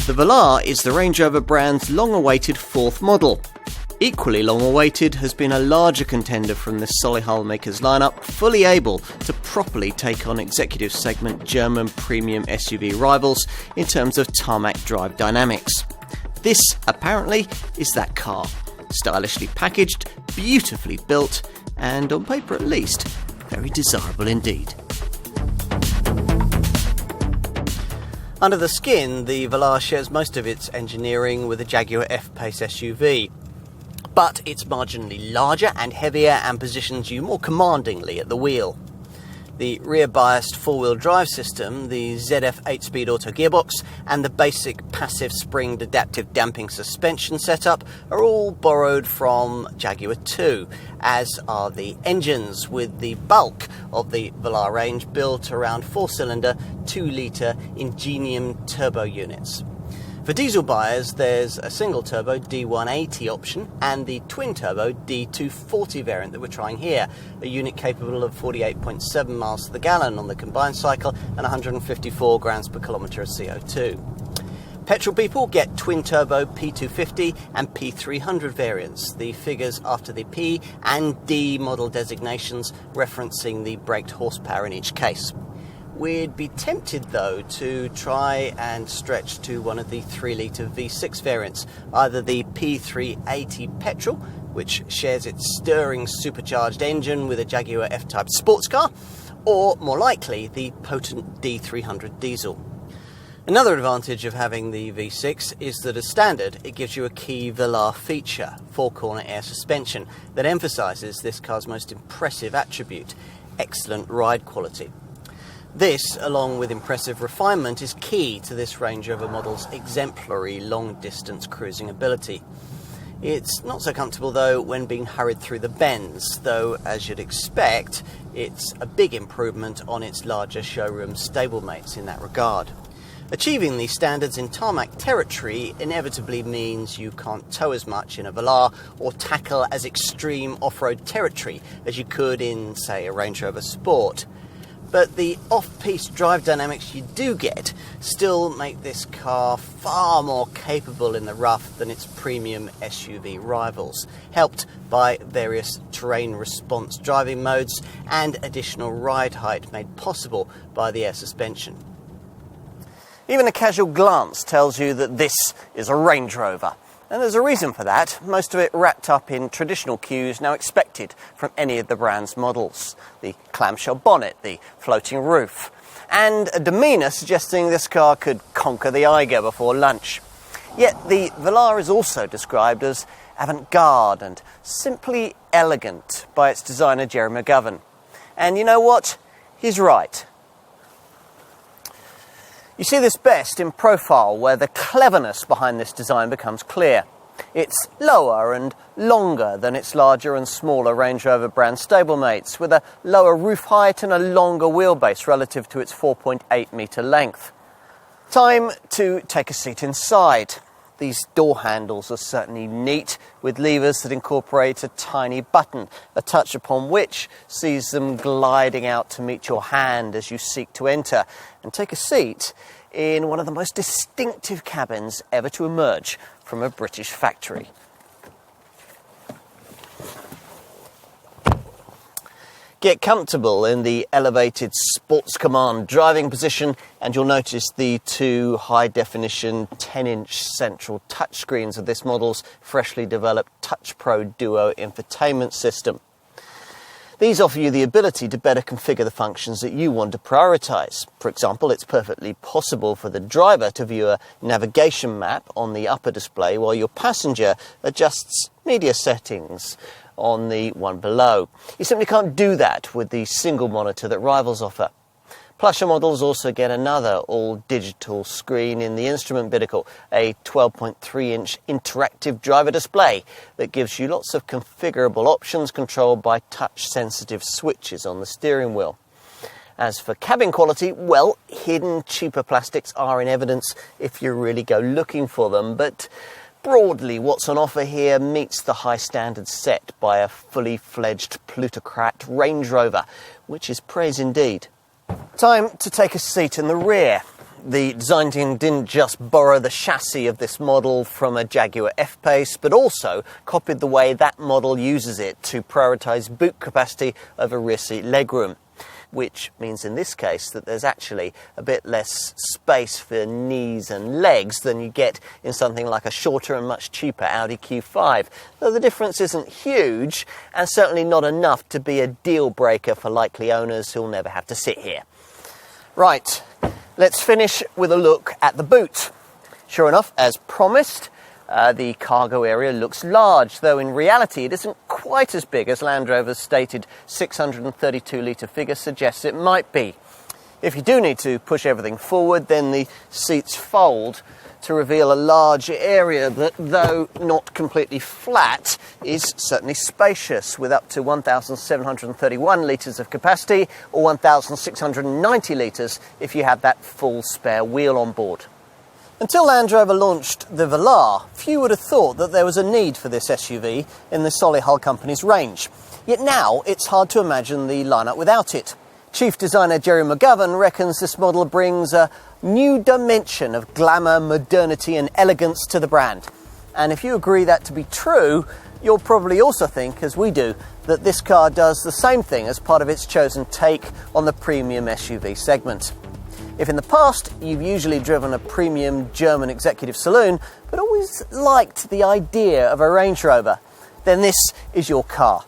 The Velar is the Range Rover brand's long-awaited fourth model. Equally long-awaited has been a larger contender from the Solihull makers lineup, fully able to properly take on executive segment German premium SUV rivals in terms of tarmac drive dynamics. This, apparently, is that car. Stylishly packaged, beautifully built, and on paper at least, very desirable indeed. Under the skin, the Velar shares most of its engineering with the Jaguar F-PACE SUV. But it's marginally larger and heavier and positions you more commandingly at the wheel. The rear-biased four-wheel drive system, the ZF 8-speed auto gearbox, and the basic passive springed adaptive damping suspension setup are all borrowed from Jaguar 2, as are the engines, with the bulk of the Velar range built around 4-cylinder, 2-litre Ingenium turbo units. For diesel buyers, there's a single-turbo D180 option and the twin-turbo D240 variant that we're trying here, a unit capable of 48.7 miles to the gallon on the combined cycle and 154 grams per kilometre of CO2. Petrol people get twin-turbo P250 and P300 variants, the figures after the P and D model designations referencing the braked horsepower in each case. We'd be tempted, though, to try and stretch to one of the 3-litre V6 variants, either the P380 petrol, which shares its stirring supercharged engine with a Jaguar F-Type sports car, or, more likely, the potent D300 diesel. Another advantage of having the V6 is that, as standard, it gives you a key Velar feature, four-corner air suspension, that emphasises this car's most impressive attribute, excellent ride quality. This, along with impressive refinement, is key to this Range Rover model's exemplary long-distance cruising ability. It's not so comfortable, though, when being hurried through the bends, though, as you'd expect, it's a big improvement on its larger showroom stablemates in that regard. Achieving these standards in tarmac territory inevitably means you can't tow as much in a Velar or tackle as extreme off-road territory as you could in, say, a Range Rover Sport. But the off-piste drive dynamics you do get still make this car far more capable in the rough than its premium SUV rivals, helped by various terrain response driving modes and additional ride height made possible by the air suspension. Even a casual glance tells you that this is a Range Rover. And there's a reason for that, most of it wrapped up in traditional cues now expected from any of the brand's models. The clamshell bonnet, the floating roof, and a demeanour suggesting this car could conquer the Eiger before lunch. Yet the Velar is also described as avant-garde and simply elegant by its designer Jerry McGovern. And you know what? He's right. You see this best in profile, where the cleverness behind this design becomes clear. It's lower and longer than its larger and smaller Range Rover brand stablemates, with a lower roof height and a longer wheelbase relative to its 4.8 metre length. Time to take a seat inside. These door handles are certainly neat, with levers that incorporate a tiny button, a touch upon which sees them gliding out to meet your hand as you seek to enter and take a seat in one of the most distinctive cabins ever to emerge from a British factory. Get comfortable in the elevated Sports Command driving position, and you'll notice the two high-definition 10-inch central touchscreens of this model's freshly developed Touch Pro Duo infotainment system. These offer you the ability to better configure the functions that you want to prioritise. For example, it's perfectly possible for the driver to view a navigation map on the upper display while your passenger adjusts media settings on the one below. You simply can't do that with the single monitor that rivals offer. Plusher models also get another all-digital screen in the instrument binnacle, a 12.3-inch interactive driver display that gives you lots of configurable options controlled by touch-sensitive switches on the steering wheel. As for cabin quality, well, hidden cheaper plastics are in evidence if you really go looking for them, but broadly, what's on offer here meets the high standards set by a fully fledged plutocrat Range Rover, which is praise indeed. Time to take a seat in the rear. The design team didn't just borrow the chassis of this model from a Jaguar F-PACE, but also copied the way that model uses it to prioritise boot capacity over rear seat legroom, which means in this case that there's actually a bit less space for knees and legs than you get in something like a shorter and much cheaper Audi Q5. Though the difference isn't huge, and certainly not enough to be a deal breaker for likely owners who'll never have to sit here. Right, let's finish with a look at the boot. Sure enough, as promised, the cargo area looks large, though in reality it isn't quite as big as Land Rover's stated 632-litre figure suggests it might be. If you do need to push everything forward, then the seats fold to reveal a large area that, though not completely flat, is certainly spacious, with up to 1,731 litres of capacity, or 1,690 litres if you have that full spare wheel on board. Until Land Rover launched the Velar, few would have thought that there was a need for this SUV in the Solihull company's range. Yet now it's hard to imagine the lineup without it. Chief designer Jerry McGovern reckons this model brings a new dimension of glamour, modernity and elegance to the brand. And if you agree that to be true, you'll probably also think, as we do, that this car does the same thing as part of its chosen take on the premium SUV segment. If in the past you've usually driven a premium German executive saloon, but always liked the idea of a Range Rover, then this is your car.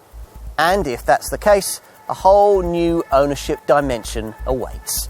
And if that's the case, a whole new ownership dimension awaits.